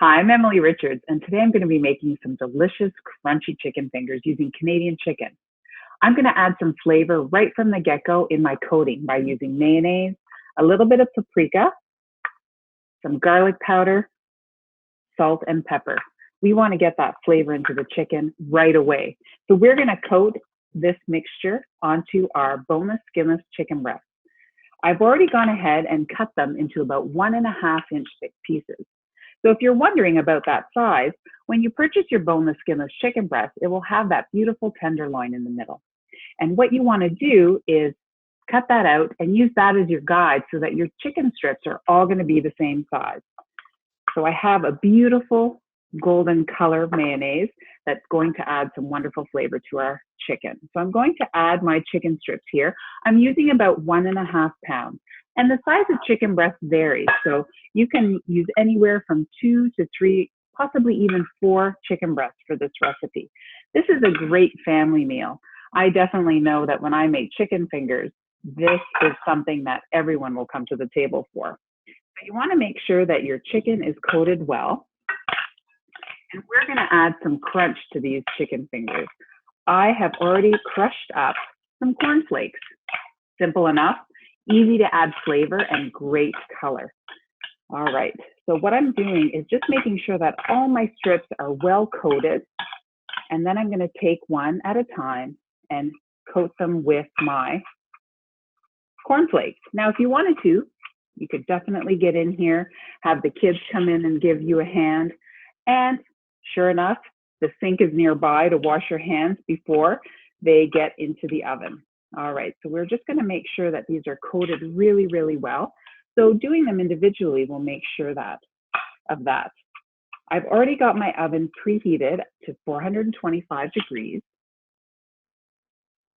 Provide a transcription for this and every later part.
Hi, I'm Emily Richards, and today I'm going to be making some delicious crunchy chicken fingers using Canadian chicken. I'm going to add some flavor right from the get-go in my coating by using mayonnaise, a little bit of paprika, some garlic powder, salt, and pepper. We want to get that flavor into the chicken right away. So we're going to coat this mixture onto our boneless, skinless chicken breasts. I've already gone ahead and cut them into about 1.5 inch thick pieces. So if you're wondering about that size, when you purchase your boneless, skinless chicken breast, it will have that beautiful tenderloin in the middle. And what you want to do is cut that out and use that as your guide so that your chicken strips are all going to be the same size. So I have a beautiful golden color mayonnaise that's going to add some wonderful flavor to our chicken. So I'm going to add my chicken strips here. I'm using about 1.5 pounds. And the size of chicken breast varies. So you can use anywhere from 2 to 3, possibly even 4 chicken breasts for this recipe. This is a great family meal. I definitely know that when I make chicken fingers, this is something that everyone will come to the table for. So you want to make sure that your chicken is coated well. And we're going to add some crunch to these chicken fingers. I have already crushed up some cornflakes. Simple enough, easy to add flavor and great color. All right, so what I'm doing is just making sure that all my strips are well coated. And then I'm going to take one at a time and coat them with my cornflakes. Now, if you wanted to, you could definitely get in here, have the kids come in and give you a hand. And sure enough, the sink is nearby to wash your hands before they get into the oven. All right, so we're just going to make sure that these are coated really, really well. So doing them individually will make sure of that. I've already got my oven preheated to 425 degrees.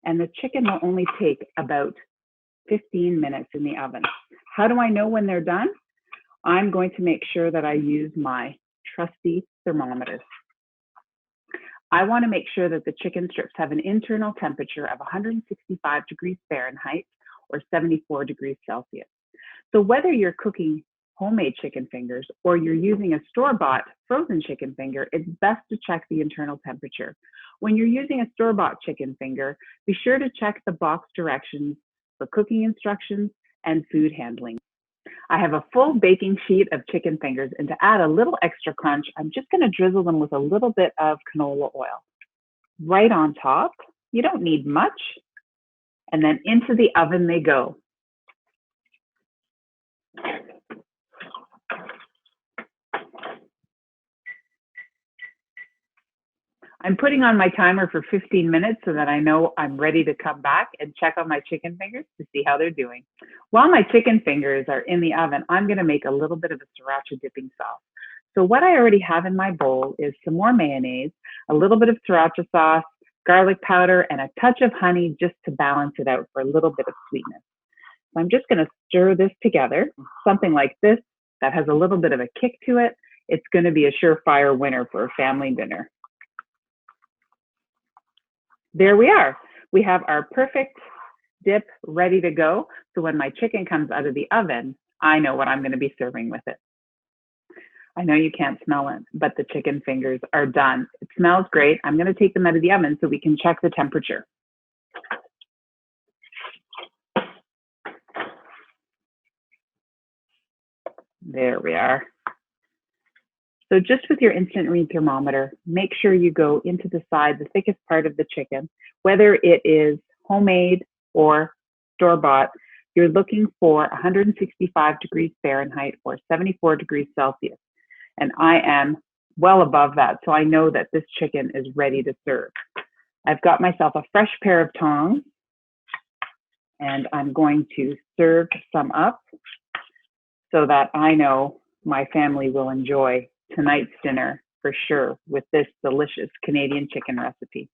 And the chicken will only take about 15 minutes in the oven. How do I know when they're done? I'm going to make sure that I use my trusty thermometer. I want to make sure that the chicken strips have an internal temperature of 165 degrees Fahrenheit or 74 degrees Celsius. So whether you're cooking homemade chicken fingers or you're using a store-bought frozen chicken finger, it's best to check the internal temperature. When you're using a store-bought chicken finger, be sure to check the box directions for cooking instructions and food handling. I have a full baking sheet of chicken fingers, and to add a little extra crunch, I'm just going to drizzle them with a little bit of canola oil. Right on top, you don't need much, and then into the oven they go. I'm putting on my timer for 15 minutes so that I know I'm ready to come back and check on my chicken fingers to see how they're doing. While my chicken fingers are in the oven, I'm going to make a little bit of a sriracha dipping sauce. So what I already have in my bowl is some more mayonnaise, a little bit of sriracha sauce, garlic powder, and a touch of honey just to balance it out for a little bit of sweetness. So I'm just going to stir this together, something like this that has a little bit of a kick to it. It's going to be a surefire winner for a family dinner. There we are. We have our perfect dip ready to go. So when my chicken comes out of the oven, I know what I'm going to be serving with it. I know you can't smell it, but the chicken fingers are done. It smells great. I'm going to take them out of the oven so we can check the temperature. There we are. So just with your instant read thermometer, make sure you go into the side, the thickest part of the chicken, whether it is homemade or store-bought, you're looking for 165 degrees Fahrenheit or 74 degrees Celsius. And I am well above that, so I know that this chicken is ready to serve. I've got myself a fresh pair of tongs, and I'm going to serve some up so that I know my family will enjoy tonight's dinner for sure with this delicious Canadian chicken recipe.